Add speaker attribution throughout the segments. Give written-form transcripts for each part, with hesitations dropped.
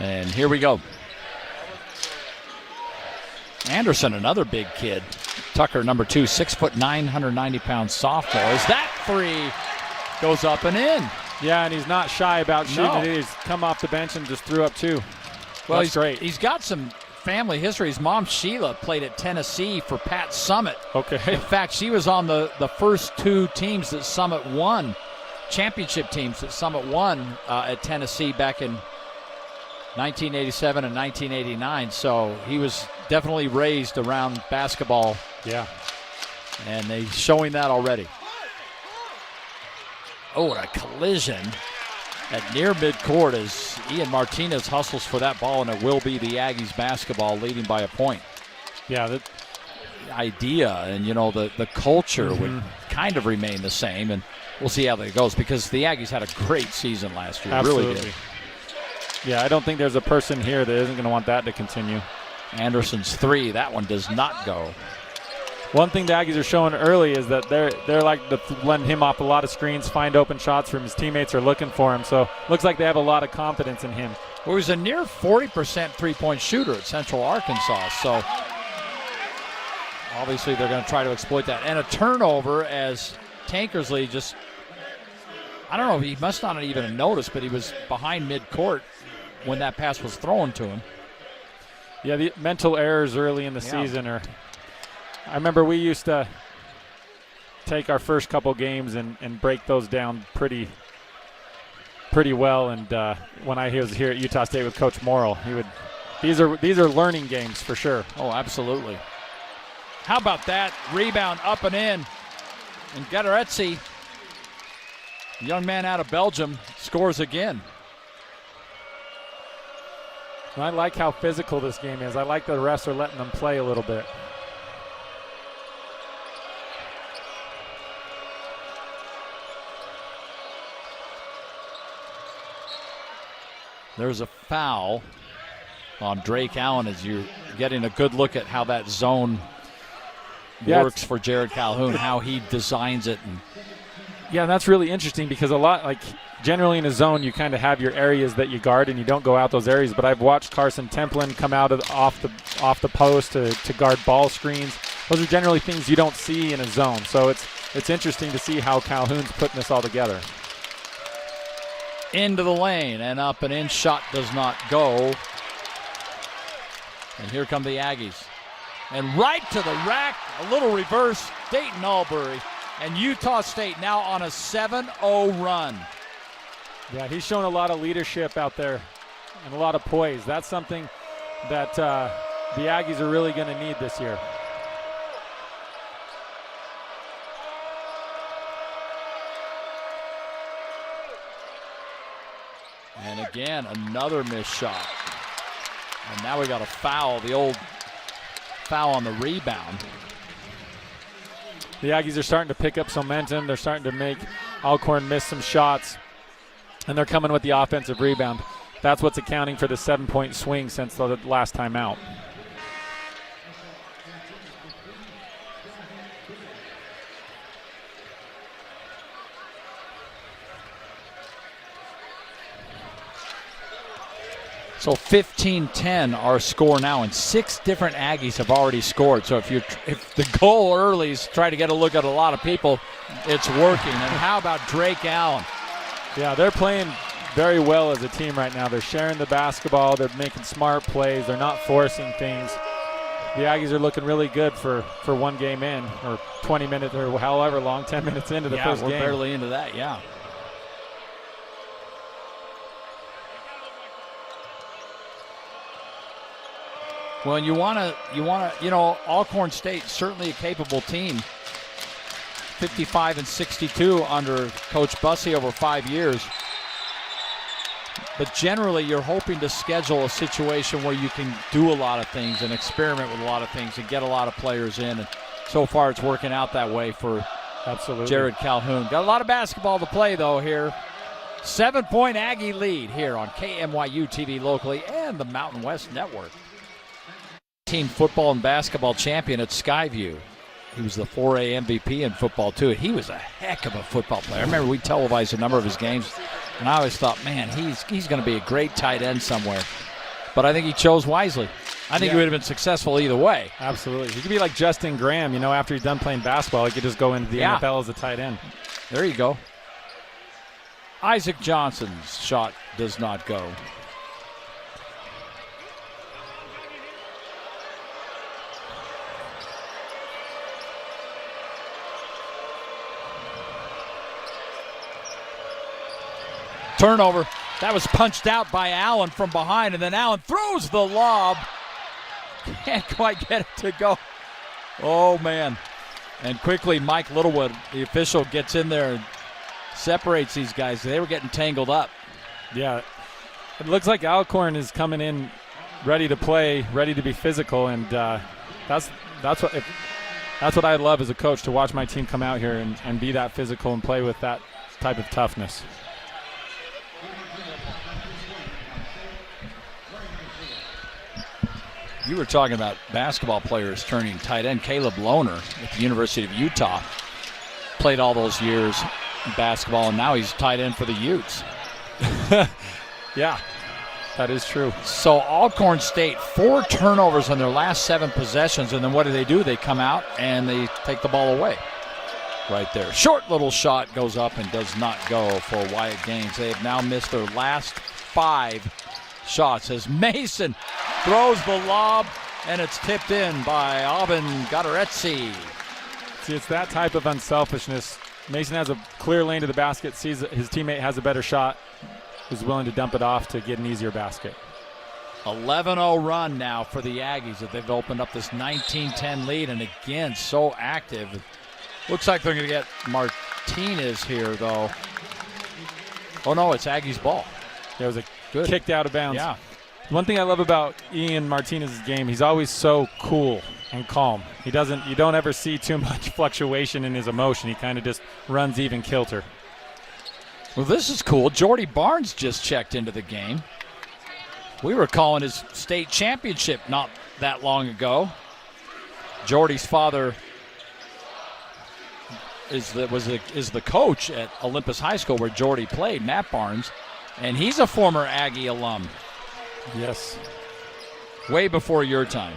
Speaker 1: And here we go. Anderson, another big kid. Tucker, number 2, 6'9", 190-pound sophomore. As that three goes up and in.
Speaker 2: Yeah, and he's not shy about shooting it. He's come off the bench and just threw up 2.
Speaker 1: Well,
Speaker 2: that's great.
Speaker 1: He's got some family history. His mom, Sheila, played at Tennessee for Pat Summit.
Speaker 2: Okay.
Speaker 1: In fact, she was on the first 2 teams that Summit won, championship teams that Summit won at Tennessee back in 1987 and 1989. So he was definitely raised around basketball.
Speaker 2: Yeah.
Speaker 1: And they're showing that already. Oh, and a collision at near midcourt as Ian Martinez hustles for that ball, and it will be the Aggies basketball leading by a point.
Speaker 2: Yeah,
Speaker 1: the idea and, the culture would kind of remain the same, and we'll see how that goes because the Aggies had a great season last year.
Speaker 2: Absolutely.
Speaker 1: Really did.
Speaker 2: Yeah, I don't think there's a person here that isn't going to want that to continue.
Speaker 1: Anderson's 3, that one does not go.
Speaker 2: One thing the Aggies are showing early is that they're like to lend him off a lot of screens, find open shots from his teammates are looking for him. So looks like they have a lot of confidence in him.
Speaker 1: Well, he's a near 40% three-point shooter at Central Arkansas. So obviously they're going to try to exploit that. And a turnover as Tankersley just, I don't know, he must not have even noticed, but he was behind midcourt when that pass was thrown to him.
Speaker 2: Yeah, the mental errors early in the season are. I remember we used to take our first couple games and break those down pretty well. And when I was here at Utah State with Coach Morrill, these are learning games for sure.
Speaker 1: Oh, absolutely. How about that rebound up and in? And Gadaretzi, the young man out of Belgium, scores again.
Speaker 2: And I like how physical this game is. I like the refs are letting them play a little bit.
Speaker 1: There's a foul on Drake Allen as you're getting a good look at how that zone works for Jared Calhoun, how he designs it.
Speaker 2: Yeah, that's really interesting because a lot, like generally in a zone, you kind of have your areas that you guard and you don't go out those areas. But I've watched Carson Templin come out off the post to guard ball screens. Those are generally things you don't see in a zone. So it's interesting to see how Calhoun's putting this all together.
Speaker 1: Into the lane and up and in, shot does not go. And here come the Aggies. And right to the rack, a little reverse, Dayton Albury. And Utah State now on a 7-0 run.
Speaker 2: Yeah, he's shown a lot of leadership out there and a lot of poise. That's something that the Aggies are really going to need this year.
Speaker 1: And again, another missed shot. And now we got a foul, the old foul on the rebound.
Speaker 2: The Aggies are starting to pick up some momentum. They're starting to make Alcorn miss some shots, and they're coming with the offensive rebound. That's what's accounting for the 7-point swing since the last time out.
Speaker 1: So 15-10 our score now, and 6 different Aggies have already scored. So if the goal early is try to get a look at a lot of people, it's working. And how about Drake Allen?
Speaker 2: Yeah, they're playing very well as a team right now. They're sharing the basketball. They're making smart plays. They're not forcing things. The Aggies are looking really good for one game in, or 20 minutes, or however long, 10 minutes into the first game.
Speaker 1: Yeah, we're barely into that, yeah. Well, you want to, Alcorn State, certainly a capable team. 55-62 under Coach Bussey over 5 years. But generally, you're hoping to schedule a situation where you can do a lot of things and experiment with a lot of things and get a lot of players in. And so far, it's working out that way for Jared Calhoun. Got a lot of basketball to play, though, here. 7-point Aggie lead here on KMYU TV locally and the Mountain West Network. Team football and basketball champion at Skyview. He was the 4A MVP in football, too. He was a heck of a football player. I remember we televised a number of his games And I always thought, man, he's going to be a great tight end somewhere. But I think he chose wisely. I think he would have been successful either way.
Speaker 2: Absolutely. He could be like Justin Graham, after he's done playing basketball, he could just go into the NFL as a tight end.
Speaker 1: There you go. Isaac Johnson's shot does not go. Turnover. That was punched out by Allen from behind, and then Allen throws the lob. Can't quite get it to go. Oh, man. And quickly, Mike Littlewood, the official, gets in there and separates these guys. They were getting tangled up.
Speaker 2: Yeah. It looks like Alcorn is coming in ready to play, ready to be physical, and that's what I love as a coach, to watch my team come out here and be that physical and play with that type of toughness.
Speaker 1: You were talking about basketball players turning tight end. Caleb Lohner at the University of Utah played all those years in basketball, and now he's tight end for the Utes.
Speaker 2: Yeah, that is true.
Speaker 1: So Alcorn State, 4 turnovers on their last 7 possessions, and then what do? They come out and they take the ball away. Right there. Short little shot goes up and does not go for Wyatt Gaines. They have now missed their last 5 shots as Mason throws the lob, and it's tipped in by Aubin Gadaretse.
Speaker 2: See, it's that type of unselfishness. Mason has a clear lane to the basket, sees that his teammate has a better shot, is willing to dump it off to get an easier basket.
Speaker 1: 11-0 run now for the Aggies, that they've opened up this 19-10 lead, and again, so active. Looks like they're going to get Martinez here, though. Oh, no, it's Aggies' ball.
Speaker 2: There was a kicked out of bounds.
Speaker 1: Yeah.
Speaker 2: One thing I love about Ian Martinez's game, he's always so cool and calm. You don't ever see too much fluctuation in his emotion. He kind of just runs even kilter.
Speaker 1: Well, this is cool. Jordy Barnes just checked into the game. We were calling his state championship not that long ago. Jordy's father is the coach at Olympus High School where Jordy played, Matt Barnes, and he's a former Aggie alum.
Speaker 2: Yes.
Speaker 1: Way before your time.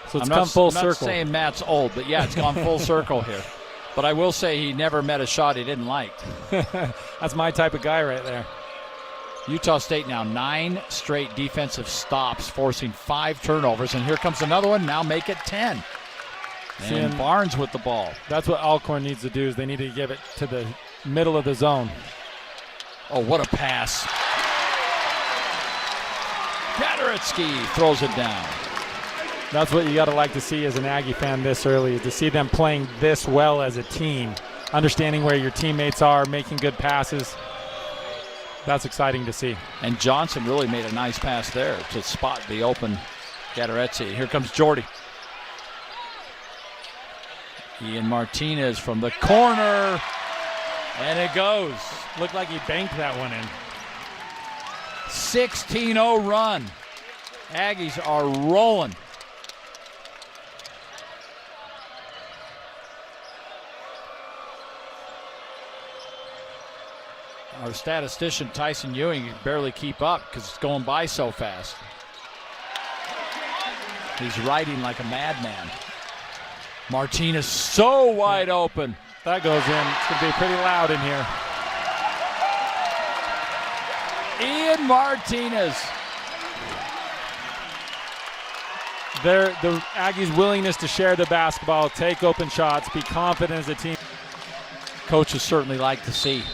Speaker 2: So it's come full circle.
Speaker 1: I'm not saying Matt's old, but yeah, it's gone full circle here. But I will say he never met a shot he didn't like.
Speaker 2: That's my type of guy right there.
Speaker 1: Utah State now 9 straight defensive stops, forcing 5 turnovers. And here comes another one. Now make it 10. And Barnes with the ball.
Speaker 2: That's what Alcorn needs to do, is they need to give it to the middle of the zone.
Speaker 1: Oh, what a pass. Gadaretsky throws it down.
Speaker 2: That's what you got to like to see as an Aggie fan this early, is to see them playing this well as a team, understanding where your teammates are, making good passes. That's exciting to see.
Speaker 1: And Johnson really made a nice pass there to spot the open Gadaretse. Here comes Jordy. Ian Martinez from the corner, and it goes.
Speaker 2: Looked like he banked that one in.
Speaker 1: 16-0 run. Aggies are rolling. Our statistician, Tyson Ewing, can barely keep up because it's going by so fast. He's riding like a madman. Martinez so wide open.
Speaker 2: That goes in. It's going to be pretty loud in here.
Speaker 1: Ian Martinez.
Speaker 2: The Aggies' willingness to share the basketball, take open shots, be confident as a team.
Speaker 1: Coaches certainly like to see.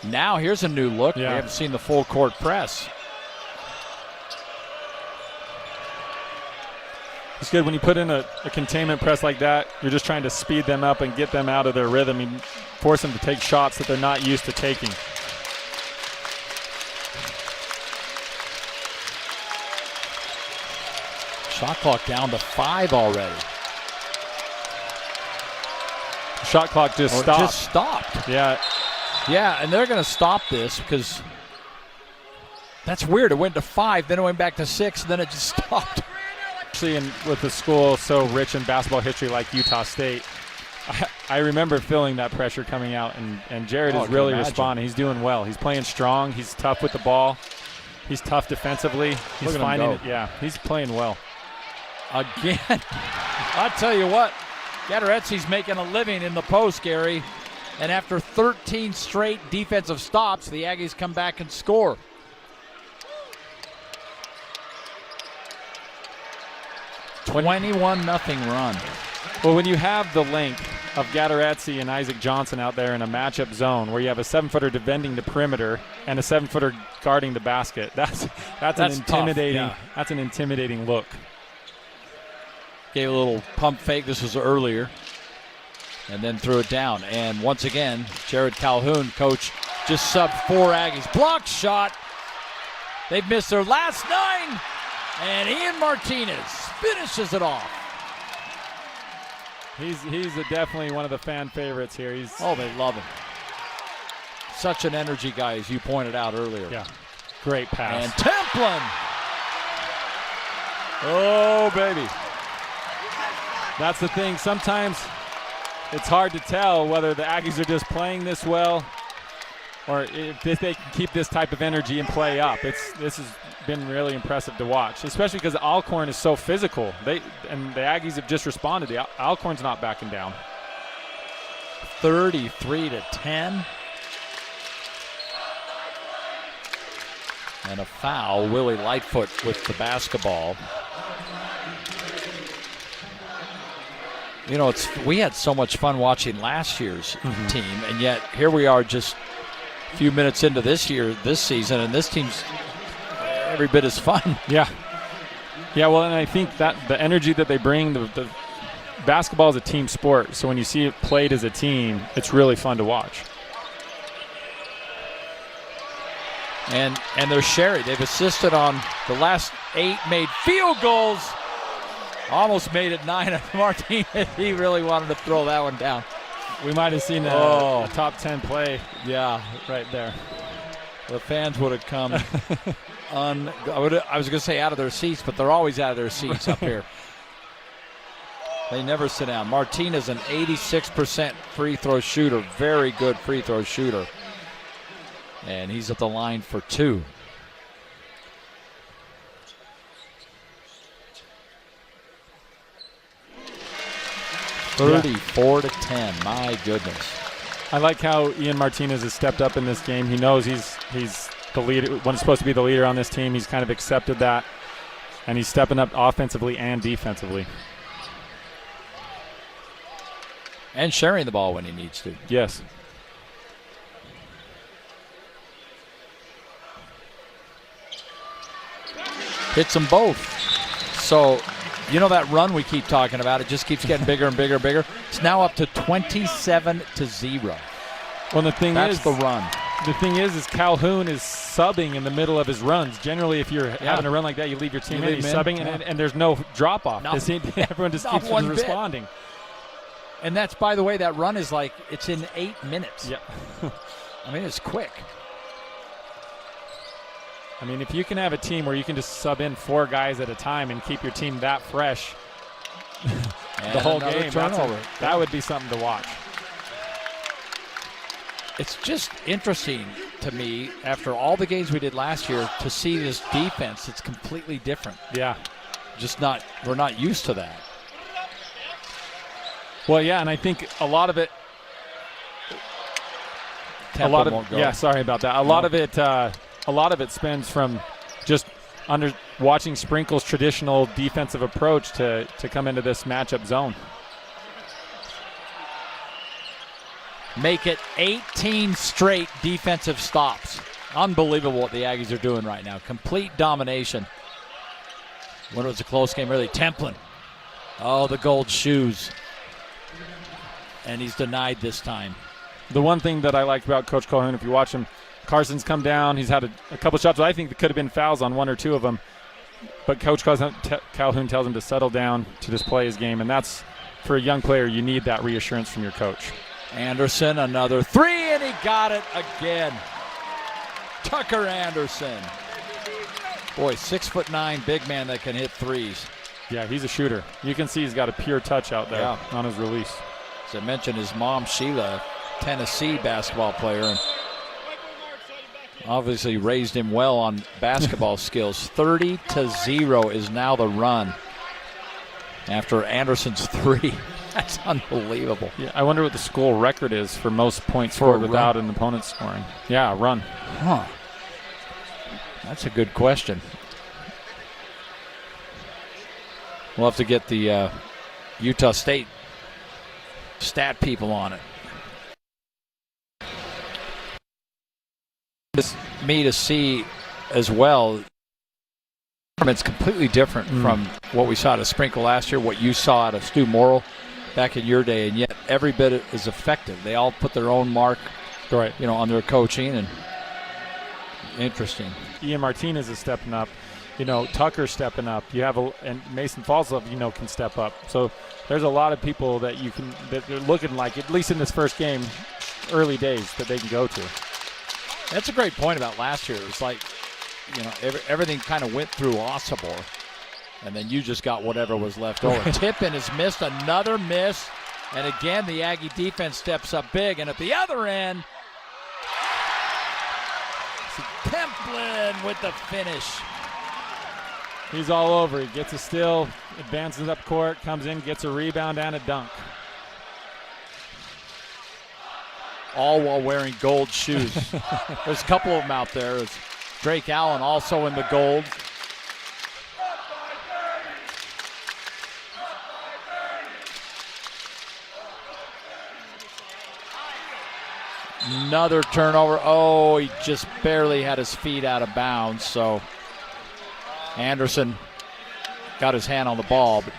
Speaker 1: Now here's a new look.
Speaker 2: Yeah.
Speaker 1: We haven't seen the full court press.
Speaker 2: It's good when you put in a containment press like that. You're just trying to speed them up and get them out of their rhythm and force them to take shots that they're not used to taking.
Speaker 1: Shot clock down to 5 already.
Speaker 2: Shot clock just stopped.
Speaker 1: Just stopped.
Speaker 2: Yeah.
Speaker 1: Yeah, and they're going to stop this because that's weird. It went to 5, then it went back to 6, and then it just stopped.
Speaker 2: With a school so rich in basketball history like Utah State, I remember feeling that pressure coming out, and Jared is really responding. He's doing well. He's playing strong. He's tough with the ball. He's tough defensively. He's finding it. Yeah, he's playing well.
Speaker 1: Again, I'll tell you what, Gateretzi's making a living in the post, Gary. And after 13 straight defensive stops, the Aggies come back and score. $21-0 run.
Speaker 2: Well, when you have the length of Gateretzi and Isaac Johnson out there in a matchup zone where you have a 7-footer defending the perimeter and a 7-footer guarding the basket, that's an intimidating that's an intimidating look.
Speaker 1: Gave a little pump fake. This was earlier. And then threw it down. And once again, Jared Calhoun, coach, just subbed 4 Aggies. Block shot. They've missed their last 9. And Ian Martinez finishes it off.
Speaker 2: He's definitely one of the fan favorites here.
Speaker 1: They love him. Such an energy guy, as you pointed out earlier.
Speaker 2: Yeah, great pass.
Speaker 1: And Templin. Oh, baby.
Speaker 2: That's the thing. Sometimes it's hard to tell whether the Aggies are just playing this well or if they can keep this type of energy and play up. This has been really impressive to watch, especially because Alcorn is so physical. And the Aggies have just responded. The Alcorn's not backing down.
Speaker 1: 33-10. And a foul. Willie Lightfoot with the basketball. You know, we had so much fun watching last year's team, and yet here we are just a few minutes into this season, and this team's every bit as fun.
Speaker 2: Yeah. Yeah, well, and I think that the energy that they bring, the basketball is a team sport, so when you see it played as a team, it's really fun to watch.
Speaker 1: And they're Sherry. They've assisted on the last 8 made field goals. Almost made it 9. Martinez, he really wanted to throw that one down.
Speaker 2: We might have seen a top 10 play.
Speaker 1: Yeah,
Speaker 2: right there.
Speaker 1: The fans would have come I was going to say out of their seats, but they're always out of their seats up here. They never sit down. Martinez, an 86% free throw shooter. Very good free throw shooter. And he's at the line for 2.
Speaker 2: Yeah.
Speaker 1: 34-10. My goodness.
Speaker 2: I like how Ian Martinez has stepped up in this game. He knows he's the leader. When he's supposed to be the leader on this team, he's kind of accepted that, and he's stepping up offensively and defensively.
Speaker 1: And sharing the ball when he needs to.
Speaker 2: Yes.
Speaker 1: Hits them both. So, you know that run we keep talking about, it just keeps getting bigger and bigger and bigger. It's now up to 27-0.
Speaker 2: Well,
Speaker 1: that's the run.
Speaker 2: The thing is Calhoun is subbing in the middle of his runs. Generally, if you're having a run like that, you leave your team in. He's subbing, and there's no drop-off. Everyone just keeps responding.
Speaker 1: And that's, by the way, that run is like, it's in 8 minutes.
Speaker 2: Yeah.
Speaker 1: I mean, it's quick.
Speaker 2: I mean, if you can have a team where you can just sub in 4 guys at a time and keep your team that fresh the whole game, that would be something to watch.
Speaker 1: It's just interesting to me, after all the games we did last year, to see this defense. It's completely different.
Speaker 2: Yeah.
Speaker 1: We're not used to that.
Speaker 2: Well, yeah, and I think a lot of it. Sorry about that. A lot of it stems from just watching Sprinkle's traditional defensive approach to come into this matchup zone.
Speaker 1: Make it 18 straight defensive stops. Unbelievable what the Aggies are doing right now. Complete domination. When it was a close game, really. Templin. Oh, the gold shoes. And he's denied this time.
Speaker 2: The one thing that I liked about Coach Calhoun, if you watch him, Carson's come down. He's had a couple shots. I think there could have been fouls on 1 or 2 of them. But Coach Calhoun tells him to settle down, to just play his game. And that's, for a young player, you need that reassurance from your coach.
Speaker 1: Anderson, another 3, and he got it again. Tucker Anderson. Boy, 6'9", big man that can hit threes.
Speaker 2: Yeah, he's a shooter. You can see he's got a pure touch out there on his release.
Speaker 1: As I mentioned, his mom, Sheila, Tennessee basketball player, and obviously raised him well on basketball skills. 30-0 is now the run after Anderson's 3. That's unbelievable.
Speaker 2: Yeah, I wonder what the school record is for most points scored without an opponent scoring. Yeah, run.
Speaker 1: Huh. That's a good question. We'll have to get the Utah State stat people on it. It's me to see as well. It's completely different from what we saw at a Sprinkle last year, what you saw at a Stu Morrill back in your day, and yet every bit is effective. They all put their own mark,
Speaker 2: right,
Speaker 1: on their coaching, and interesting.
Speaker 2: Ian Martinez is stepping up. Tucker's stepping up. You have and Mason Falslove, can step up. So there's a lot of people that they're looking like, at least in this first game, early days, that they can go to.
Speaker 1: That's a great point about last year. It's like, everything kind of went through Osobor, and then you just got whatever was left over. Tippin has missed another miss, and again the Aggie defense steps up big. And at the other end, Templin with the finish.
Speaker 2: He's all over. He gets a steal, advances up court, comes in, gets a rebound and a dunk.
Speaker 1: All while wearing gold shoes. There's a couple of them out there. There's Drake Allen also in the gold. Another turnover. Oh, he just barely had his feet out of bounds. So Anderson got his hand on the ball. But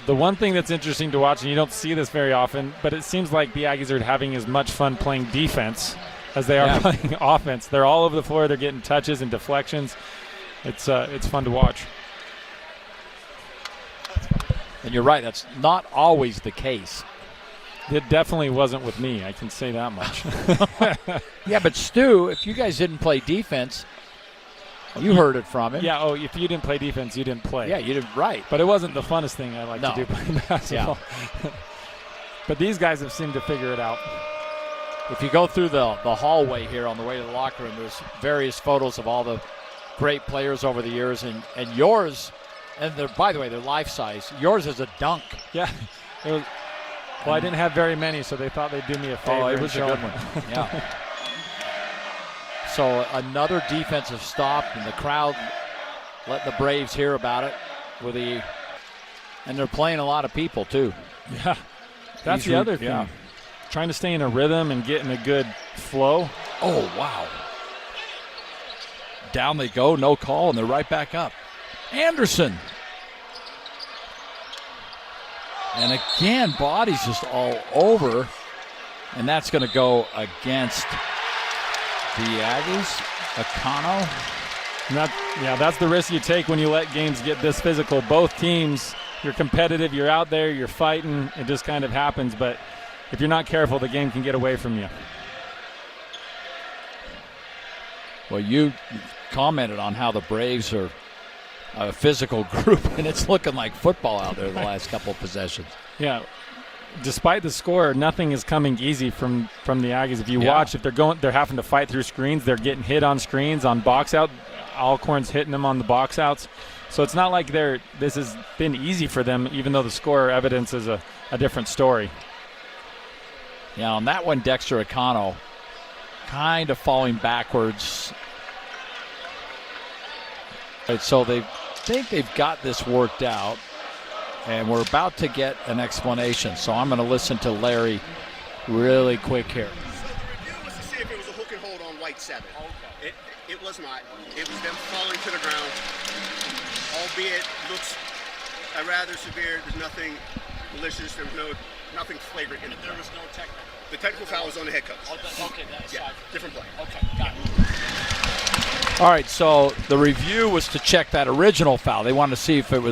Speaker 2: the one thing that's interesting to watch, and you don't see this very often, but it seems like the Aggies are having as much fun playing defense as they are playing offense. They're all over the floor. They're getting touches and deflections. It's fun to watch.
Speaker 1: And you're right, that's not always the case.
Speaker 2: It definitely wasn't with me, I can say that much.
Speaker 1: Yeah, but Stu, if you guys didn't play defense, you heard it from him.
Speaker 2: Yeah, if you didn't play defense, you didn't play.
Speaker 1: Yeah, you didn't, right.
Speaker 2: But it wasn't the funnest thing I like to do playing basketball. Yeah. But these guys have seemed to figure it out.
Speaker 1: If you go through the hallway here on the way to the locker room, there's various photos of all the great players over the years, and yours, and by the way, they're life-size. Yours is a dunk.
Speaker 2: Yeah. It was. Well, I didn't have very many, so they thought they'd do me a favor.
Speaker 1: Oh, it was a good one. Yeah. So another defensive stop, and the crowd letting the Braves hear about it. And they're playing a lot of people, too.
Speaker 2: Yeah. That's the other thing. Yeah. Trying to stay in a rhythm and get in a good flow.
Speaker 1: Oh, wow. Down they go, no call, and they're right back up. Anderson. And again, body's just all over. And that's going to go against the Aggies. Akano.
Speaker 2: That's the risk you take when you let games get this physical. Both teams, you're competitive, you're out there, you're fighting. It just kind of happens. But if you're not careful, the game can get away from you.
Speaker 1: Well, you commented on how the Braves are a physical group, and it's looking like football out there the last couple of possessions.
Speaker 2: Yeah. Despite the score, nothing is coming easy from the Aggies. If you watch, if they're having to fight through screens. They're getting hit on screens, on box out. Alcorn's hitting them on the box outs. So it's not like this has been easy for them, even though the score evidences a different story.
Speaker 1: Yeah, on that one, Dexter Akano kind of falling backwards. Right, so they think they've got this worked out, and we're about to get an explanation. So I'm going to listen to Larry really quick here.
Speaker 3: So the review was to see if it was a hook and hold on white 7. Okay. It was not. It was them falling to the ground, albeit looks rather severe. There's nothing malicious. There was nothing flagrant in it.
Speaker 4: There was no technical.
Speaker 3: The technical foul was on the head coach.
Speaker 4: Okay, that's
Speaker 3: different play.
Speaker 4: Okay, got it.
Speaker 1: All right, so the review was to check that original foul. They wanted to see if it was